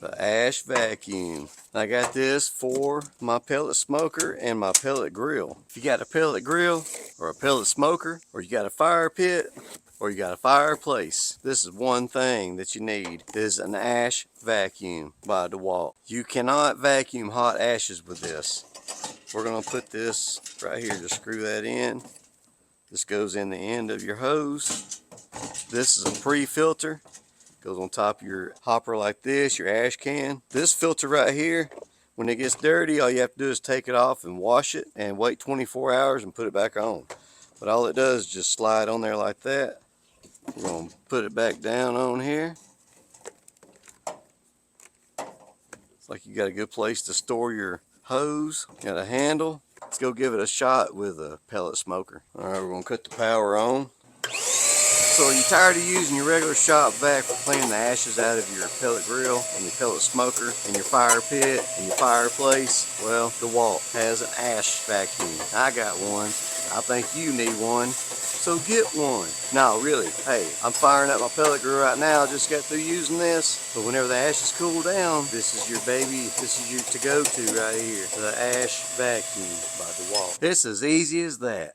The ash vacuum. I got this for my pellet smoker and my pellet grill. If you got a pellet grill or a pellet smoker, or you got a fire pit, or you got a fireplace, this is one thing that you need, is an ash vacuum by Dewalt. You cannot vacuum hot ashes with this. We're gonna put this right here to screw that in. This goes in the end of your hose. This is a pre-filter. Goes on top of your hopper like this, your ash can. This filter right here, when it gets dirty, all you have to do is take it off and wash it and wait 24 hours and put it back on. But all it does is just slide on there like that. We're going to put it back down on here. It's like you got a good place to store your hose. Got a handle. Let's go give it a shot with a pellet smoker. Alright, we're going to cut the power on. So are you tired of using your regular shop vac for cleaning the ashes out of your pellet grill and your pellet smoker and your fire pit and your fireplace? Well, Dewalt has an ash vacuum. I got one. I think you need one. So get one. No, really. Hey, I'm firing up my pellet grill right now. I just got through using this. But whenever the ashes cool down, this is your baby. This is your to-go-to right here. The ash vacuum by Dewalt. It's as easy as that.